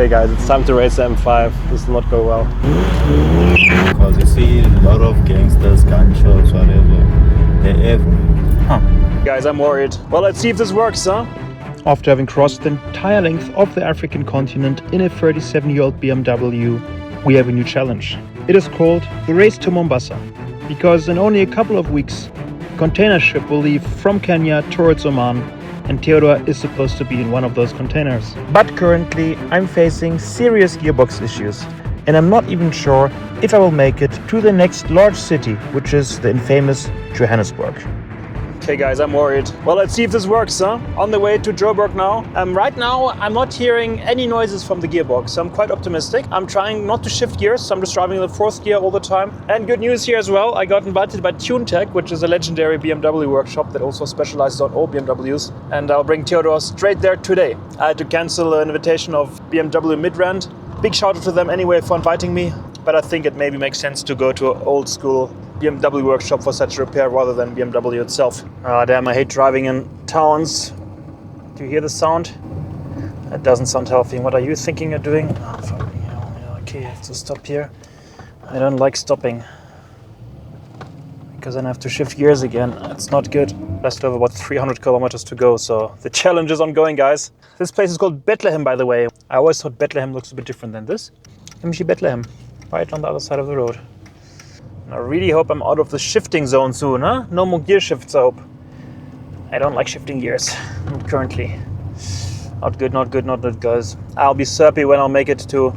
Okay guys, it's time to race the M5. This will not go well. Because you see a lot of gangsters, gunshots, whatever. They're everywhere. Guys, I'm worried. Well, let's see if this works, huh? After having crossed the entire length of the African continent in a 37-year-old BMW, we have a new challenge. It is called the Race to Mombasa, because in only a couple of weeks, a container ship will leave from Kenya towards Oman, and Theodor is supposed to be in one of those containers. But currently, I'm facing serious gearbox issues, and I'm not even sure if I will make it to the next large city, which is the infamous Johannesburg. Okay guys, I'm worried. Well, let's see if this works, huh? On the way to Joburg now. Right now, I'm not hearing any noises from the gearbox, so I'm quite optimistic. I'm trying not to shift gears, so I'm just driving in the fourth gear all the time. And good news here as well, I got invited by TuneTech, which is a legendary BMW workshop that also specializes on all BMWs. And I'll bring Theodor straight there today. I had to cancel an invitation of BMW Midrand. Big shout out to them anyway for inviting me, but I think it maybe makes sense to go to an old school BMW workshop for such a repair rather than BMW itself. Damn, I hate driving in towns. Do you hear the sound? That doesn't sound healthy. What are you thinking of doing? Oh, fucking hell. Yeah, okay, I have to stop here. I don't like stopping, because then I have to shift gears again. It's not good. I still have about 300 kilometers to go, so the challenge is ongoing, guys. This place is called Bethlehem, by the way. I always thought Bethlehem looks a bit different than this. Let me see Bethlehem, right on the other side of the road. I really hope I'm out of the shifting zone soon, huh? No more gear shifts, I hope. I don't like shifting gears, currently. Not good, not good, not good, guys. I'll be surpy when I'll make it to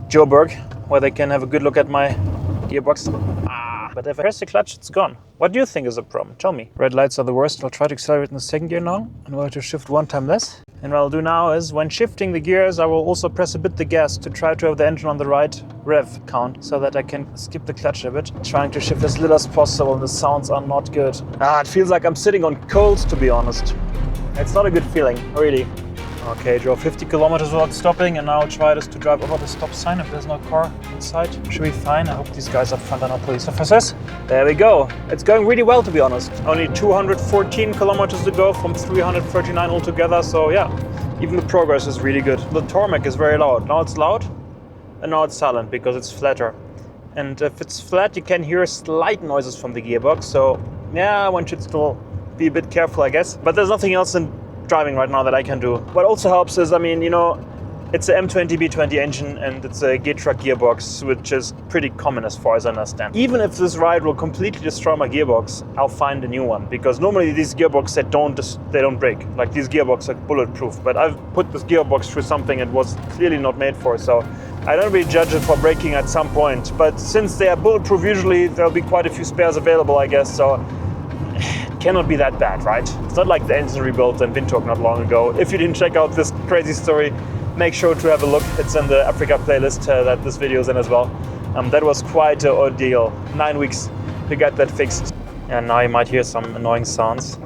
Joburg, where they can have a good look at my gearbox. But if I press the clutch, it's gone. What do you think is the problem? Tell me. Red lights are the worst. I'll try to accelerate in the second gear now in order to shift one time less. And what I'll do now is, when shifting the gears, I will also press a bit the gas to try to have the engine on the right rev count so that I can skip the clutch a bit. Trying to shift as little as possible, and the sounds are not good. It feels like I'm sitting on coals, to be honest. It's not a good feeling, really. Okay, drove 50 kilometers without stopping, and now I'll try this to drive over the stop sign if there's no car inside. Should be fine. I hope these guys up front are not police officers. There we go. It's going really well, to be honest. Only 214 kilometers to go from 339 altogether, so yeah, even the progress is really good. The tarmac is very loud. Now it's loud, and now it's silent because it's flatter. And if it's flat, you can hear slight noises from the gearbox, so yeah, one should still be a bit careful, I guess. But there's nothing else in driving right now that I can do. What also helps is, I mean, you know, it's a M20B20 engine and it's a gear truck gearbox, which is pretty common as far as I understand. Even if this ride will completely destroy my gearbox, I'll find a new one, because normally these gearboxes they don't break. Like, these gearboxes are bulletproof, but I've put this gearbox through something it was clearly not made for, so I don't really judge it for breaking at some point. But since they are bulletproof, usually there'll be quite a few spares available, I guess, so cannot be that bad, right? It's not like the engine rebuilt in Windhoek not long ago. If you didn't check out this crazy story, make sure to have a look. It's in the Africa playlist that this video is in as well. That was quite an ordeal. 9 weeks to get that fixed. And now you might hear some annoying sounds.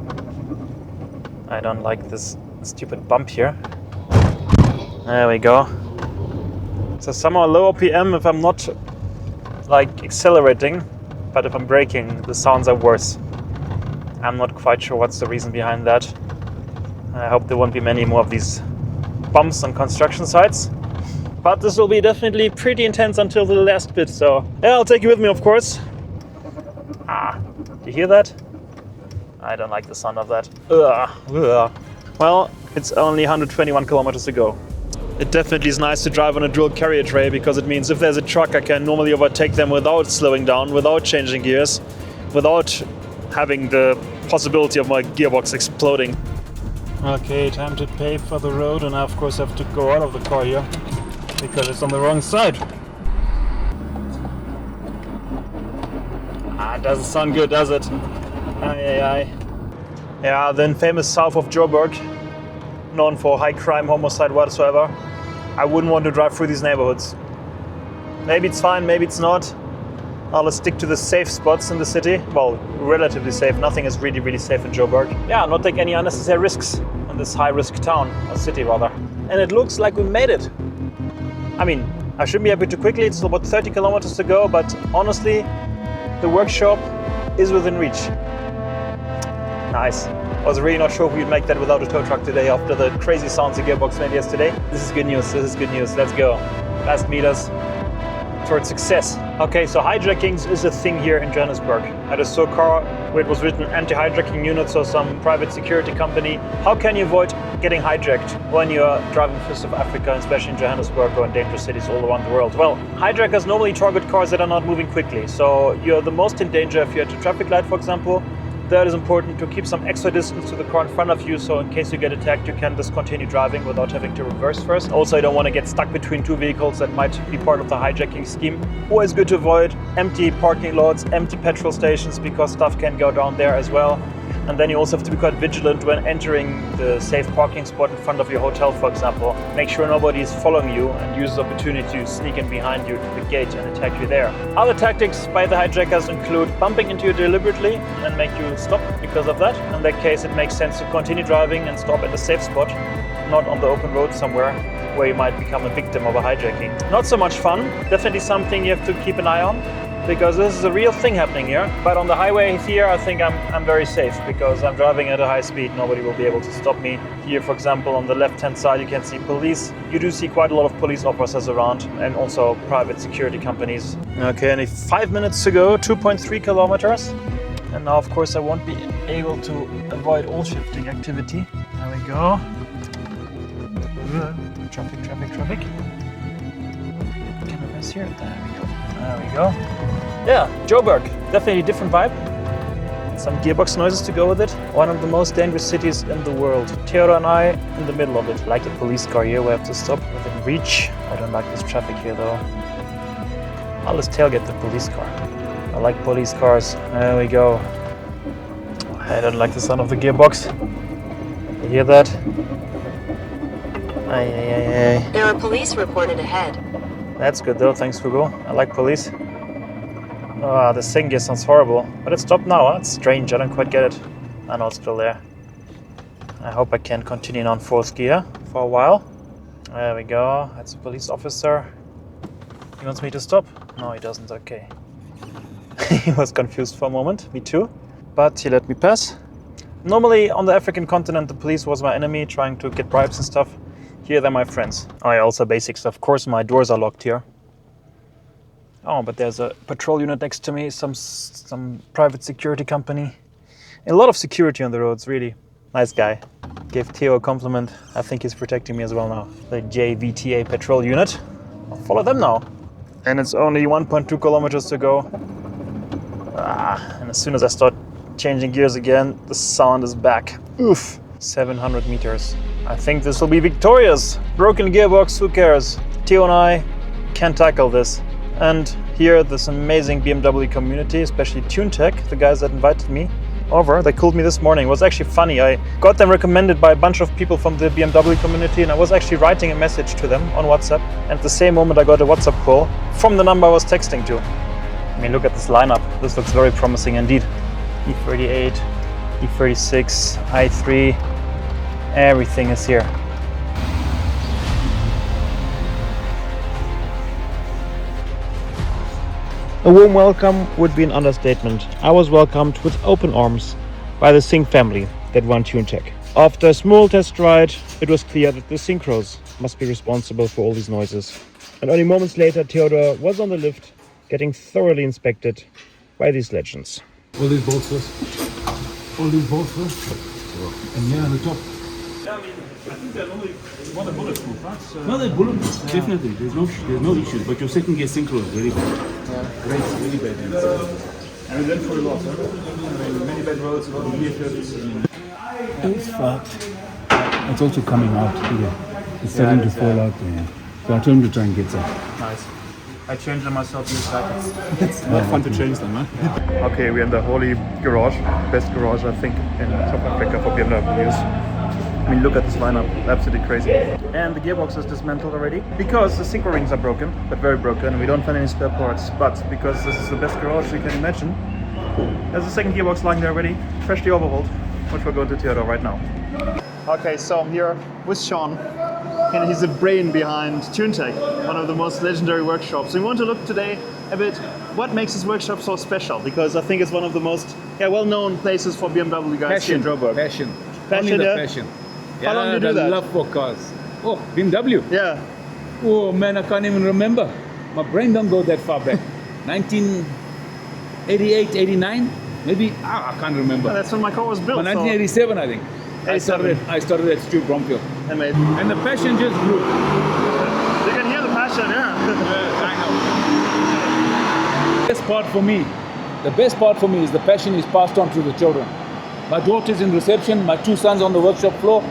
I don't like this stupid bump here. There we go. So somehow low RPM if I'm not like accelerating, but if I'm braking, the sounds are worse. I'm not quite sure what's the reason behind that. I hope there won't be many more of these bumps on construction sites. But this will be definitely pretty intense until the last bit, so yeah, I'll take you with me, of course. Do you hear that? I don't like the sound of that. Well, it's only 121 kilometers to go. It definitely is nice to drive on a dual carrier tray, because it means if there's a truck, I can normally overtake them without slowing down, without changing gears, without having the possibility of my gearbox exploding. Okay, time to pay for the road, and I of course have to go out of the car here because it's on the wrong side. It doesn't sound good, does it? Yeah, the infamous south of Joburg, known for high crime, homicide, whatsoever. I wouldn't want to drive through these neighborhoods. Maybe it's fine, maybe it's not. I'll stick to the safe spots in the city. Well, relatively safe. Nothing is really, really safe in Joburg. Yeah, not take any unnecessary risks in this high-risk town, or city rather. And it looks like we made it. I mean, I shouldn't be happy too quickly. It's about 30 kilometers to go, but honestly, the workshop is within reach. Nice. I was really not sure if we'd make that without a tow truck today after the crazy sounds the gearbox made yesterday. This is good news, this is good news. Let's go. Last meters towards success. Okay, so hijackings is a thing here in Johannesburg. I just saw a car where it was written anti-hijacking unit, so some private security company. How can you avoid getting hijacked when you're driving Fist of Africa, especially in Johannesburg or in dangerous cities all around the world? Well, hijackers normally target cars that are not moving quickly. So you're the most in danger if you're at a traffic light, for example. That is important to keep some extra distance to the car in front of you, so in case you get attacked, you can just continue driving without having to reverse first. Also, you don't want to get stuck between two vehicles that might be part of the hijacking scheme. Always good to avoid empty parking lots, empty petrol stations, because stuff can go down there as well. And then you also have to be quite vigilant when entering the safe parking spot in front of your hotel, for example. Make sure nobody is following you and use the opportunity to sneak in behind you to the gate and attack you there. Other tactics by the hijackers include bumping into you deliberately and make you stop because of that. In that case, it makes sense to continue driving and stop at a safe spot, not on the open road somewhere where you might become a victim of a hijacking. Not so much fun, definitely something you have to keep an eye on, because this is a real thing happening here. But on the highway here, I think I'm very safe because I'm driving at a high speed. Nobody will be able to stop me. Here, for example, on the left-hand side, you can see police. You do see quite a lot of police officers around and also private security companies. Okay, only 5 minutes to go, 2.3 kilometers. And now, of course, I won't be able to avoid all shifting activity. There we go. Traffic, traffic, traffic. Can I miss here? There we go. There we go. Yeah, Joburg, definitely a different vibe. Some gearbox noises to go with it. One of the most dangerous cities in the world. Theodor and I in the middle of it. Like the police car here, we have to stop within reach. I don't like this traffic here though. I'll just tailgate the police car. I like police cars. There we go. I don't like the sound of the gearbox. You hear that? Aye, aye, aye, aye. There are police reported ahead. That's good though, thanks Google. I like police. The second gear sounds horrible, but it stopped now, huh? It's strange, I don't quite get it. I know it's still there. I hope I can continue on fourth gear for a while. There we go, that's a police officer. He wants me to stop? No, he doesn't, okay. He was confused for a moment, me too. But he let me pass. Normally on the African continent, the police was my enemy, trying to get bribes and stuff. Here they're my friends. Oh yeah, also basics. Of course my doors are locked here. Oh, but there's a patrol unit next to me, some private security company. A lot of security on the roads, really. Nice guy. Gave Theo a compliment. I think he's protecting me as well now. The JVTA patrol unit. I'll follow them now. And it's only 1.2 kilometers to go. And as soon as I start changing gears again, the sound is back. Oof. 700 meters. I think this will be victorious. Broken gearbox, who cares? Theo and I can tackle this. And here, this amazing BMW community, especially TuneTech, the guys that invited me over, they called me this morning. It was actually funny. I got them recommended by a bunch of people from the BMW community, and I was actually writing a message to them on WhatsApp. And at the same moment, I got a WhatsApp call from the number I was texting to. I mean, look at this lineup. This looks very promising indeed. E38, E36, i3, everything is here. A warm welcome would be an understatement. I was welcomed with open arms by the Singh family that run TuneTech. After a small test ride, it was clear that the synchros must be responsible for all these noises. And only moments later, Theodor was on the lift, getting thoroughly inspected by these legends. All these bolts first. All these bolts first. And here on the top. Yeah, I mean, I think they're only more than bulletproof, right? So, No, they're bulletproof. Definitely. There's no issues. But your second gear synchro is very bad. Rates really bad. and we went for a lot, huh? I mean, many bad roads, a lot of vehicles. It's fucked. It's also coming out here. It's starting to fall out there. So I told him to try and get some. Nice. I changed them myself in seconds. It's not fun to change them, huh? Okay, we're in the holy garage, best garage I think in South Africa for BMWs. I mean, look at this lineup, absolutely crazy. And the gearbox is dismantled already because the synchro rings are broken, but very broken, and we don't find any spare parts. But because this is the best garage you can imagine, there's a second gearbox lying there already, freshly overhauled, which we're going to Theodor right now. Okay, so I'm here with Sean. and he's the brain behind TuneTech, one of the most legendary workshops. We want to look today a bit what makes this workshop so special, because I think it's one of the most well-known places for BMW guys here in Joburg. Passion. Passion, Only the yeah? passion. How long do you do that? Love for cars. Oh, BMW. Yeah. Oh man, I can't even remember. My brain don't go that far back. 1988, 89, maybe. I can't remember. Well, that's when my car was built. But 1987, I think. 87. I started at Stu Bromfield. Amazing. And the passion just grew. You can hear the passion, yeah. I know. The best part for me is the passion is passed on to the children. My daughter's in reception, my two sons on the workshop floor.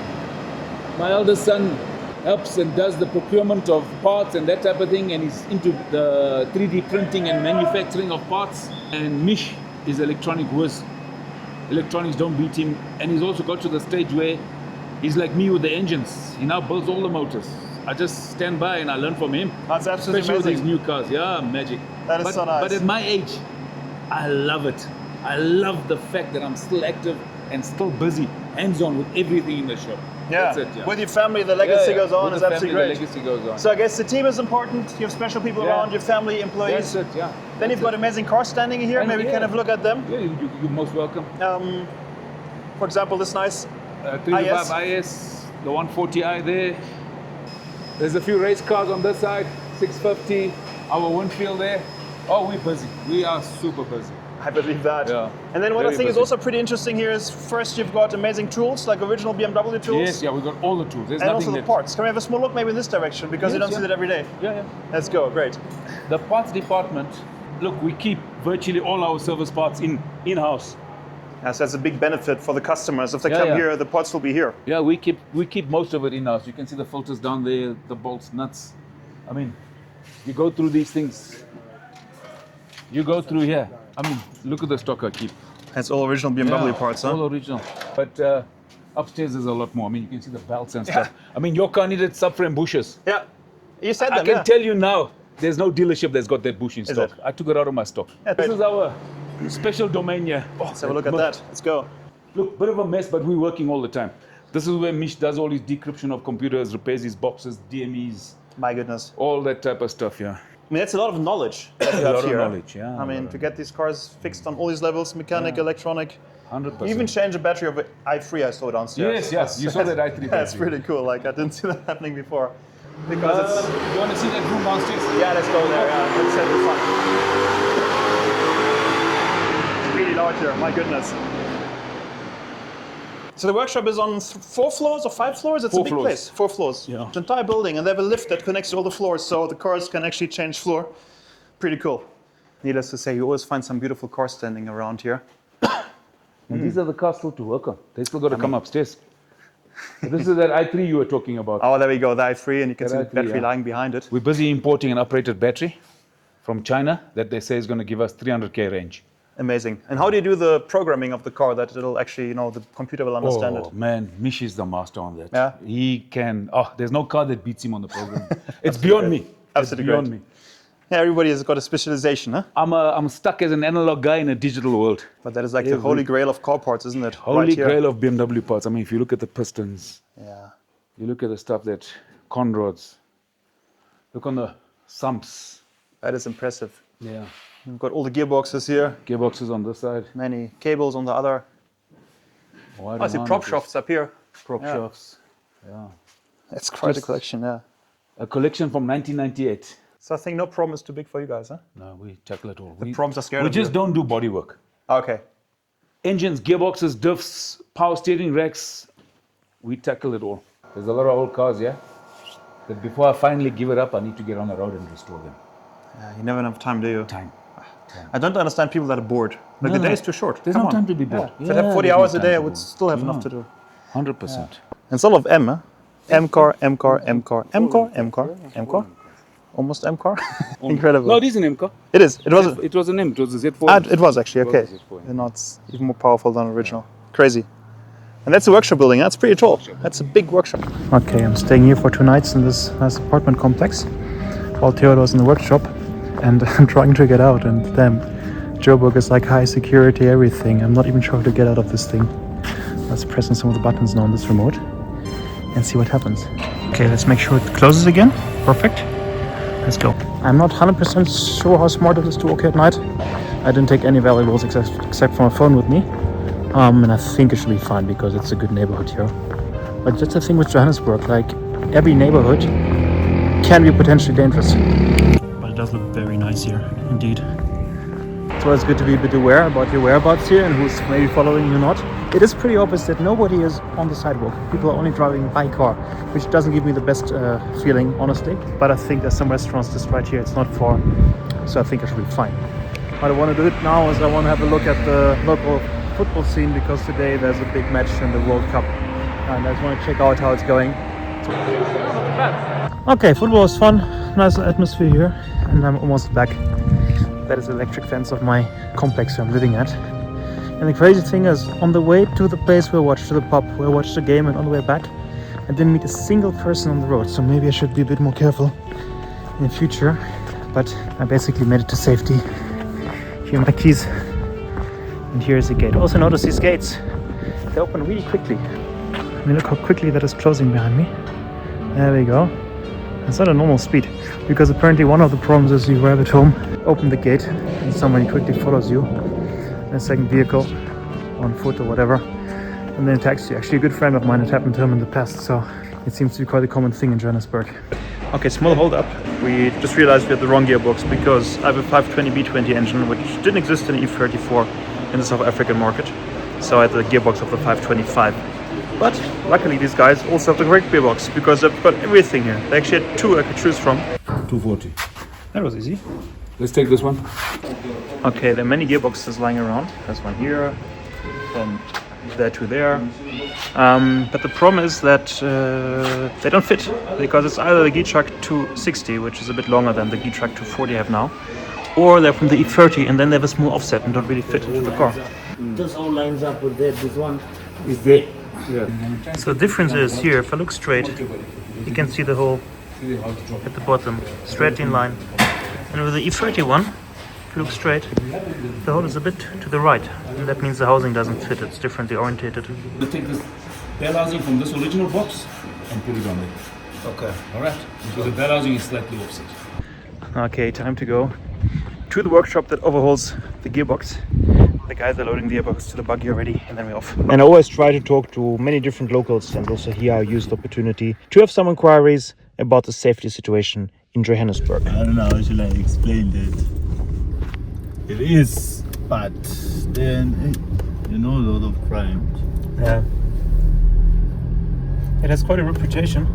My eldest son helps and does the procurement of parts and that type of thing, and he's into the 3D printing and manufacturing of parts. And Mish is electronic whiz. Electronics don't beat him, and he's also got to the stage where he's like me with the engines. He now builds all the motors. I just stand by and I learn from him. That's absolutely especially with amazing. these new cars. Yeah, magic. That is so nice. But at my age, I love it. I love the fact that I'm still active and still busy, hands-on with everything in the shop. Yeah. That's it, yeah. With your family, the legacy goes on. With It's the absolutely family, great. The legacy goes on. So I guess the team is important. You have special people Yeah. around, your family, employees. That's it, yeah. Then you've got amazing cars standing here. And Maybe we yeah. can have a look at them. Yeah, you're most welcome. For example, this nice 325 IS, the 140i there. There's a few race cars on this side, 650, our Winfield there. Oh, we're busy. We are super busy. I believe that. Yeah. And then what Very I think is busy. also pretty interesting here is first you've got amazing tools, like original BMW tools. Yes, yeah, we've got all the tools. There's And nothing also the that- parts. Can we have a small look maybe in this direction? Because you Yes, don't see yeah. that every day. Yeah, yeah. Let's go, great. The parts department, look, we keep virtually all our service parts in-house. Yes, that's a big benefit for the customers. If they Yeah, come yeah. here, the parts will be here. Yeah, we keep most of it in-house. You can see the filters down there, the bolts, nuts. I mean, you go through these things. You go through here. I mean, look at the stock I keep. That's all original BMW Yeah, parts, huh? all original. But upstairs there's a lot more. I mean, you can see the belts and stuff. I mean, your car needed subframe bushes. Yeah. You said I them, can yeah. tell you now, there's no dealership that's got that bush in stock. it? I took it out of my stock. Yeah, This great. is our special domain here. Oh, Let's have a look at that. Let's go. Look, bit of a mess, but we're working all the time. This is where Mish does all his decryption of computers, repairs his boxes, DMEs, My goodness. all that type of stuff, yeah. I mean, that's a lot of knowledge that you A have lot of here. knowledge, yeah. I mean, to get these cars fixed on all these levels, mechanic, electronic. 100%. You even change the battery of an i3 I saw downstairs. Yes, you saw that i3 That's battery. pretty cool. Like, I didn't see that happening before. Because it's... You want to see that room downstairs? Yeah, let's go there. Yeah, let's have the fun. It's really large here, my goodness. So the workshop is on 4 floors or 5 floors? It's a 4 big floors. place. 4 floors. Yeah. It's an entire building, and they have a lift that connects to all the floors, so the cars can actually change floor. Pretty cool. Needless to say, you always find some beautiful cars standing around here. And these are the cars still to work on. They still got to come upstairs. This is that i3 you were talking about. Oh, there we go, the i3, and you can That see the i3, battery yeah. lying behind it. We're busy importing an operated battery from China that they say is going to give us 300k range. Amazing. And how do you do the programming of the car that it'll actually, you know, the computer will understand it? Man, Mish is the master on that. Yeah? He can, there's no car that beats him on the program. It's beyond me. Absolutely It's beyond great. me. Yeah, everybody has got a specialization, huh? I'm stuck as an analog guy in a digital world. But that is like the holy grail of car parts, isn't it? Holy Right here. grail of BMW parts. I mean, if you look at the pistons, Yeah. you look at the stuff that conrods, look on the sumps. That is impressive. Yeah. We've got all the gearboxes here, Gearboxes on this side. many cables on the other. Wide I see around prop it is shafts up here. Prop Yeah. shafts. Yeah. That's quite a Just- collection, yeah. A collection from 1998. So I think no problem is too big for you guys, huh? No, we tackle it all. The proms are scared We of you. just don't do body work. Okay. Engines, gearboxes, diffs, power steering racks, we tackle it all. There's a lot of old cars, yeah? That before I finally give it up, I need to get on the road and restore them. Yeah, you never have time, do you? Time. I don't understand people that are bored. Like No, the day no. is too short. There's Come no on. time to be bored. If I have 40 there's hours no a day, time I to would be still have bored. enough to do. 100%. And it's all of M, huh? M car, M car, M car, M car, M car, M car. Almost M car. Incredible. No, it is an M car. It is. It was. It was an M. It was a Z4. It was actually It was okay. a Z4, yeah. You know, it's even more powerful than original. Crazy. And that's a workshop building. That's pretty tall. That's a big workshop. Okay, I'm staying here for 2 nights in this nice apartment complex while Theodors in the workshop, and I'm trying to get out. And damn, Joburg is like high security, everything. I'm not even sure how to get out of this thing. Let's press on some of the buttons now on this remote. and see what happens. Okay, let's make sure it closes again. Perfect. Let's go. I'm not 100% sure how smart it is to walk at night. I didn't take any valuables except for my phone with me. And I think it should be fine because it's a good neighborhood here. But that's the thing with Johannesburg, like every neighborhood can be potentially dangerous. But it does look very nice here, indeed. So it's good to be a bit aware about your whereabouts here and who's maybe following you or not. It is pretty obvious that nobody is on the sidewalk. People are only driving by car, which doesn't give me the best feeling, honestly. But I think there's some restaurants just right here. It's not far, so I think I should be fine. What I want to do now is I want to have a look at the local football scene because today there's a big match in the World Cup. And I just want to check out how it's going. Okay, football was fun. Nice atmosphere here. And I'm almost back. That is the electric fence of my complex where I'm living at. And the crazy thing is, on the way to the place where I watched the pub, where I watched the game, and on the way back, I didn't meet a single person on the road. So maybe I should be a bit more careful in the future. But I basically made it to safety. Here are my keys. And here's the gate. Also notice these gates. They open really quickly. I mean, look how quickly that is closing behind me. There we go. It's not a normal speed, because apparently one of the problems is you arrive at home, open the gate, and somebody quickly follows you. A second vehicle, on foot or whatever, and then attacks you. Actually, a good friend of mine, it happened to him in the past, so it seems to be quite a common thing in Johannesburg. Okay, small hold up. We just realized we had the wrong gearbox because I have a 520 B20 engine, which didn't exist in E34 in the South African market. So I had the gearbox of the 525. But luckily these guys also have the correct gearbox because they've got everything here. They actually had two I could choose from. 240. That was easy. Let's take this one. Okay, there are many gearboxes lying around. There's one here, then there, two there. But the problem is that they don't fit because it's either the Geartrack 260, which is a bit longer than the Geartrack 240 I have now, or they're from the E30 and then they have a small offset and don't really fit into the car. This all lines up with that. This one is there. Yeah. So the difference is here, if I look straight, you can see the hole at the bottom, straight in line. And with the E30 one, if you look straight, the hole is a bit to the right. And that means the housing doesn't fit, it's differently orientated. We'll take this bell housing from this original box and put it on there. Okay. Alright. So the bell housing is slightly offset. Okay, time to go to the workshop that overhauls the gearbox. The guys are loading the gearbox to the buggy already, and then we're off. And I always try to talk to many different locals, and also here I used the opportunity to have some inquiries about the safety situation in Johannesburg. I don't know how should I explain that. It is, but then you know, a lot of crime. Yeah. It has quite a reputation.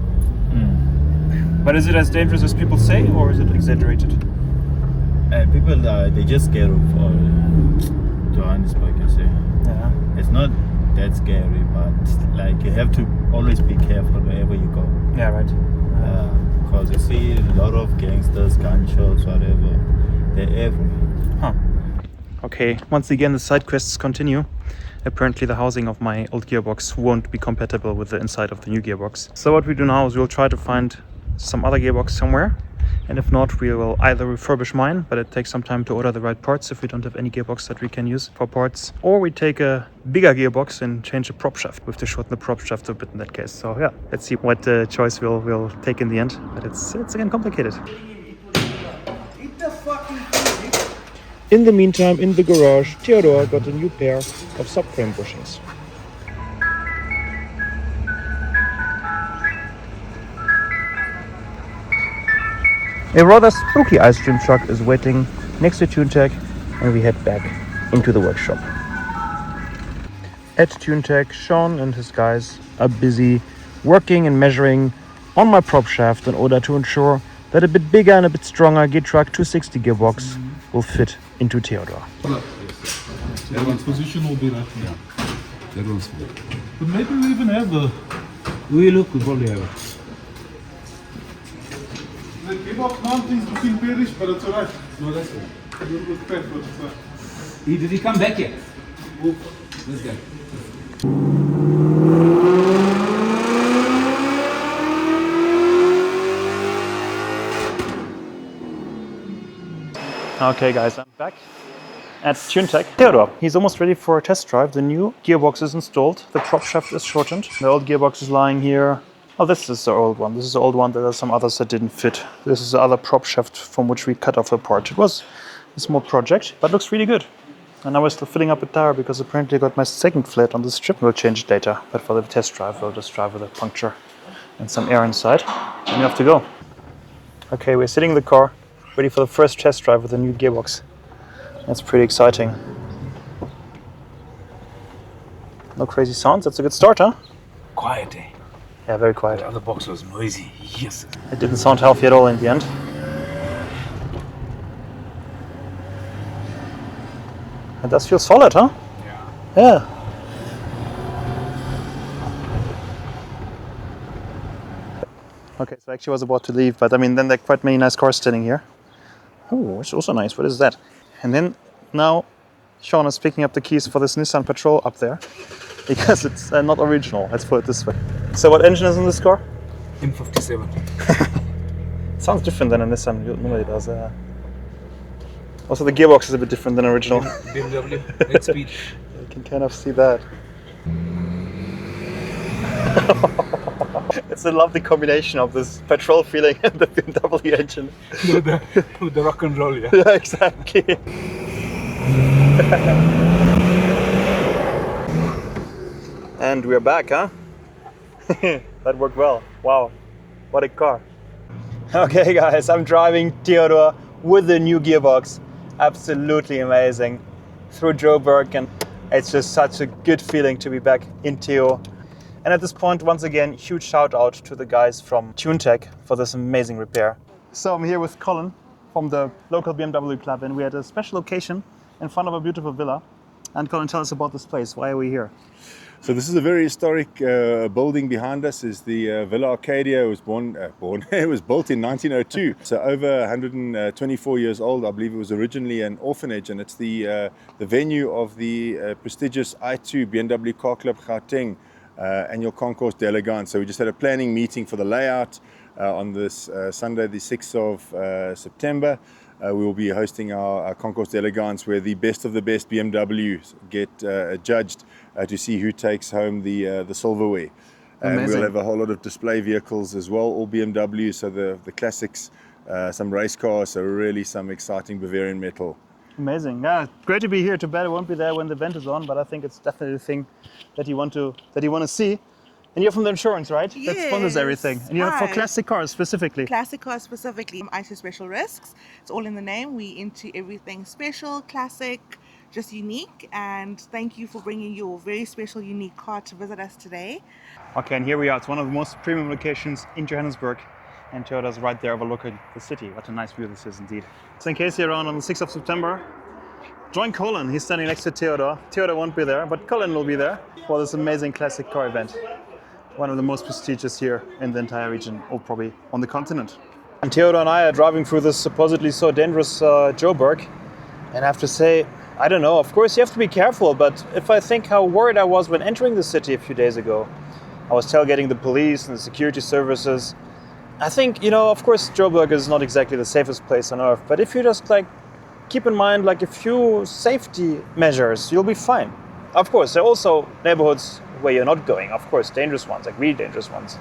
But is it as dangerous as people say, or is it exaggerated? People they just scared of Johannesburg, you say. Yeah. It's not that scary, but like you have to always be careful wherever you go. Yeah, right. Because you see a lot of gangsters, gunshots, whatever. They're everywhere. Huh. Okay, once again the side quests continue. Apparently the housing of my old gearbox won't be compatible with the inside of the new gearbox. So what we do now is we'll try to find some other gearbox somewhere. And if not, we will either refurbish mine, but it takes some time to order the right parts if we don't have any gearbox that we can use for parts. Or we take a bigger gearbox and change the prop shaft. We have to shorten the prop shaft a bit in that case. So yeah, let's see what choice we'll take in the end. But it's again complicated. In the meantime, in the garage, Theodor got a new pair of subframe bushings. A rather spooky ice cream truck is waiting next to TuneTech, and we head back into the workshop. At TuneTech, Sean and his guys are busy working and measuring on my prop shaft in order to ensure that a bit bigger and a bit stronger Geartrack 260 gearbox will fit into Theodor. That one's position will be right here. That one's full. But maybe we even have a... We probably have it. The gearbox mounting is looking bearish, but it's alright. No, that's it. A little bit fat, but it's alright. Did he come back yet? This guy. Okay guys, I'm back at TuneTech. Theodor, he's almost ready for a test drive. The new gearbox is installed, the prop shaft is shortened. The old gearbox is lying here Oh, this is the old one. This is the old one. There are some others that didn't fit. This is the other prop shaft from which we cut off a part. It was a small project, but looks really good. And now we're still filling up a tire because apparently I got my second flat on the strip. We'll change it later, but for the test drive, we'll just drive with a puncture and some air inside. And we have to go. Okay, we're sitting in the car, ready for the first test drive with the new gearbox. That's pretty exciting. No crazy sounds. That's a good start, huh? Quiet, eh? Yeah, very quiet. The other box was noisy. Yes. It didn't sound healthy at all in the end. It does feel solid, huh? Yeah. Okay, so I actually was about to leave, but I mean, then there are quite many nice cars standing here. Oh, it's also nice. What is that? And then now Sean is picking up the keys for this Nissan Patrol up there because it's not original. Let's put it this way. So what engine is in this car? M57. Sounds different than a Nissan normally does. Also, the gearbox is a bit different than original. BMW, 8 speed. You can kind of see that. It's a lovely combination of this petrol feeling and the BMW engine. With the rock and roll, yeah. Yeah, exactly. And we're back, huh? That worked well. Wow, what a car. Okay guys, I'm driving Theodor with the new gearbox. Absolutely amazing. Through Joburg, and it's just such a good feeling to be back in ITOO. And at this point, once again, huge shout out to the guys from TuneTech for this amazing repair. So I'm here with Colin from the local BMW club, and we're at a special location in front of a beautiful villa. And Colin, tell us about this place. Why are we here? So this is a very historic building behind us. Is the Villa Arcadia. It was it was built in 1902. So over 124 years old. I believe it was originally an orphanage, and it's the venue of the prestigious ITOO BMW Car Club Gauteng annual concours d'elegance. So we just had a planning meeting for the layout on this Sunday, the 6th of September. We will be hosting our concours d'elegance, where the best of the best BMWs get judged to see who takes home the silverware. And we'll have a whole lot of display vehicles as well, all BMWs, so the classics, some race cars, so really some exciting Bavarian metal. Amazing. Yeah, great to be here. Too bad I won't be there when the event is on, but I think it's definitely the thing that you want to see. And you're from the insurance, right? Yes, that sponsors everything. And you're for right. classic cars specifically. Classic cars specifically. ITOO Special Risks. It's all in the name. We into everything special, classic, just unique. And thank you for bringing your very special, unique car to visit us today. Okay, and here we are. It's one of the most premium locations in Johannesburg. And Theodors right there overlooking the city. What a nice view this is indeed. So in case you're around on the 6th of September, join Colin. He's standing next to Theodor. Theodor won't be there, but Colin will be there for this amazing classic car event. One of the most prestigious here in the entire region, or probably on the continent. And Theodor and I are driving through this supposedly so dangerous Joburg. And I have to say, I don't know, of course you have to be careful, but if I think how worried I was when entering the city a few days ago, I was tailgating the police and the security services. I think, of course Joburg is not exactly the safest place on earth, but if you just keep in mind a few safety measures, you'll be fine. Of course, there are also neighborhoods where you're not going, of course, dangerous ones, really dangerous ones.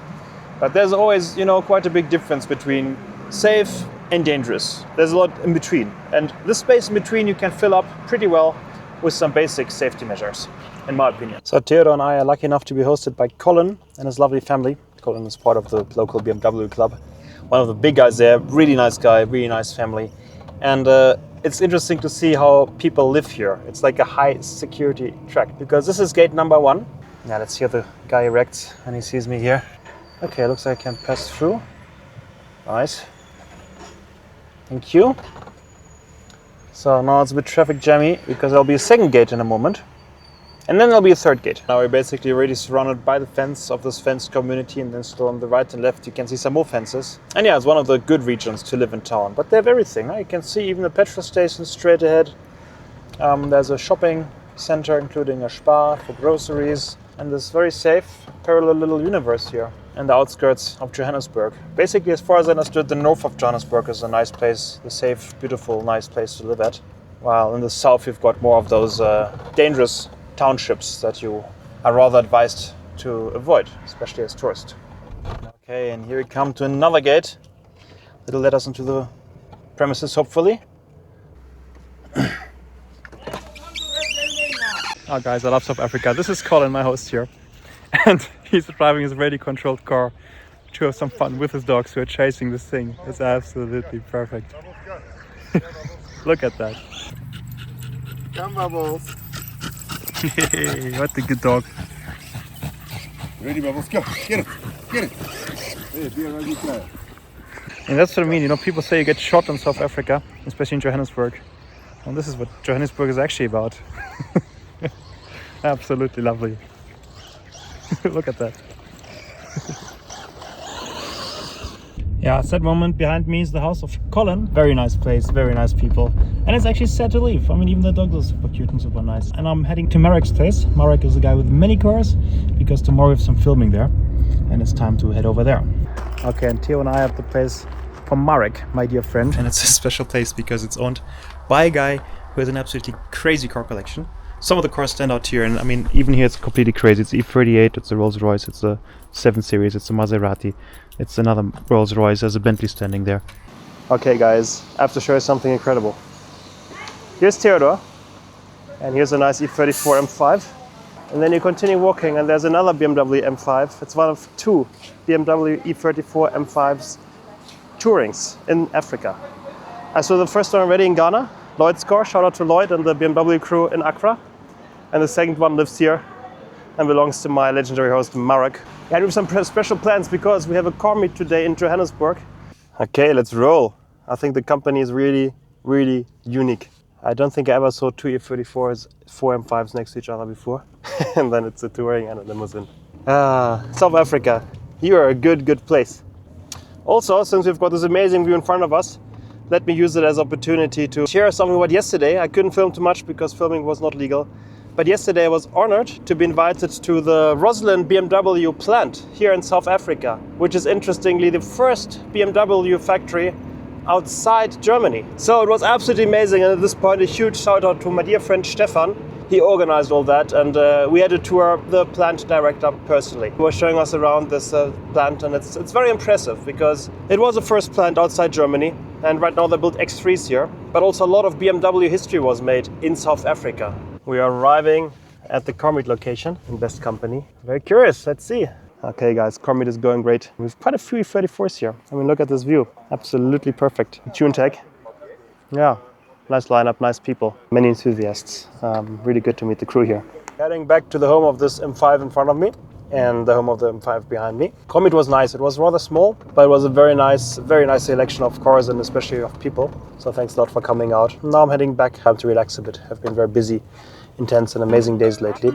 But there's always, quite a big difference between safe and dangerous. There's a lot in between. And this space in between you can fill up pretty well with some basic safety measures, in my opinion. So Theodor and I are lucky enough to be hosted by Colin and his lovely family. Colin is part of the local BMW club. One of the big guys there, really nice guy, really nice family. And it's interesting to see how people live here. It's like a high security track, because this is gate number 1. Yeah, let's see how the guy erects and he sees me here. Okay, looks like I can pass through. Nice. Thank you. So now it's a bit traffic jammy because there'll be a second gate in a moment. And then there'll be a third gate. Now we're basically already surrounded by the fence of this fenced community, and then still on the right and left you can see some more fences. And yeah, it's one of the good regions to live in town. But they have everything. You can see even the petrol station straight ahead. There's a shopping center, including a Spar for groceries. And this very safe, parallel little universe here in the outskirts of Johannesburg. Basically, as far as I understood, the north of Johannesburg is a nice place, the safe, beautiful, nice place to live at. While in the south, you've got more of those dangerous townships that you are rather advised to avoid, especially as tourists. Okay, and here we come to another gate that'll let us into the premises, hopefully. Oh guys, I love South Africa. This is Colin, my host here. And he's driving his radio controlled car to have some fun with his dogs who are chasing this thing. It's absolutely perfect. Look at that. Come, Bubbles. Hey, what a good dog. Ready, Bubbles? Go. Get it. Get it. Hey, be a rugby player. And that's what I mean, you know, people say you get shot in South Africa, especially in Johannesburg. And this is what Johannesburg is actually about. Absolutely lovely. Look at that. Yeah, at that moment behind me is the house of Colin. Very nice place, very nice people. And it's actually sad to leave. I mean, even the dogs are super cute and super nice. And I'm heading to Marek's place. Marek is a guy with many cars, because tomorrow we have some filming there. And it's time to head over there. Okay, and Theo and I have the place from Marek, my dear friend. And it's a special place because it's owned by a guy who has an absolutely crazy car collection. Some of the cars stand out here, and I mean, even here it's completely crazy. It's E38, it's a Rolls Royce, it's a 7 Series, it's a Maserati, it's another Rolls Royce, there's a Bentley standing there. Okay guys, I have to show you something incredible. Here's Theodor, and here's a nice E34 M5. And then you continue walking, and there's another BMW M5. It's one of two BMW E34 M5s Tourings in Africa. I saw the first one already in Ghana, Lloyd's car. Shout out to Lloyd and the BMW crew in Accra. And the second one lives here and belongs to my legendary host Marek. And we have some special plans because we have a car meet today in Johannesburg. Okay, let's roll. I think the company is really, really unique. I don't think I ever saw two E34s, 4 M5s next to each other before. And then it's a Touring and a limousine. South Africa, you are a good place. Also, since we've got this amazing view in front of us, let me use it as an opportunity to share something about yesterday. I couldn't film too much because filming was not legal. But yesterday I was honored to be invited to the Roslyn BMW plant here in South Africa, which is interestingly the first BMW factory outside Germany. So it was absolutely amazing, and at this point a huge shout out to my dear friend Stefan. He organized all that, and we had to tour the plant director personally. He was showing us around this plant, and it's very impressive because it was the first plant outside Germany, and right now they build X3s here, but also a lot of BMW history was made in South Africa. We are arriving at the car meet location in Best Company. Very curious, let's see. Okay guys, car meet is going great. We have quite a few E34s here. I mean, look at this view. Absolutely perfect. Tune tech. Yeah. Nice lineup, nice people, many enthusiasts. Really good to meet the crew here. Heading back to the home of this M5 in front of me and the home of the M5 behind me. Comet was nice. It was rather small, but it was a very nice selection of cars and especially of people. So thanks a lot for coming out. Now I'm heading back home to relax a bit. I've been very busy, intense and amazing days lately.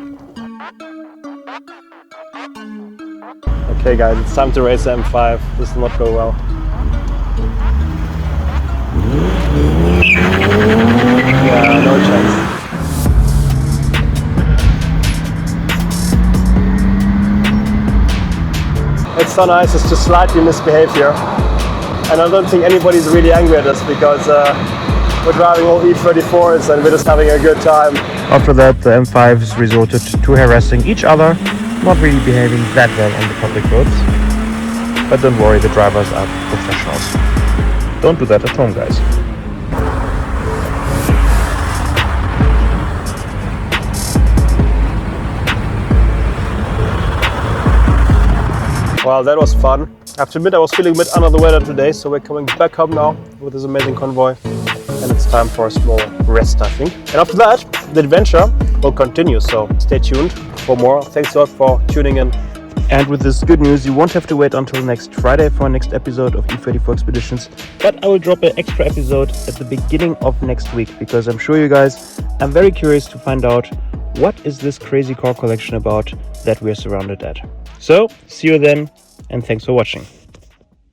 Okay guys, it's time to race the M5. This will not go well. Yeah, no chance. It's so nice just to slightly misbehave here. And I don't think anybody's really angry at us because we're driving all E34s and we're just having a good time. After that, the M5s resorted to harassing each other, not really behaving that well on the public roads. But don't worry, the drivers are professionals. Don't do that at home, guys. Well, that was fun. I have to admit I was feeling a bit under the weather today, so we're coming back home now with this amazing convoy. And it's time for a small rest, I think. And after that, the adventure will continue, so stay tuned for more. Thanks a lot for tuning in. And with this good news, you won't have to wait until next Friday for our next episode of E34 Expeditions. But I will drop an extra episode at the beginning of next week, because I'm sure you guys are very curious to find out what is this crazy car collection about that we're surrounded at. So, see you then, and thanks for watching.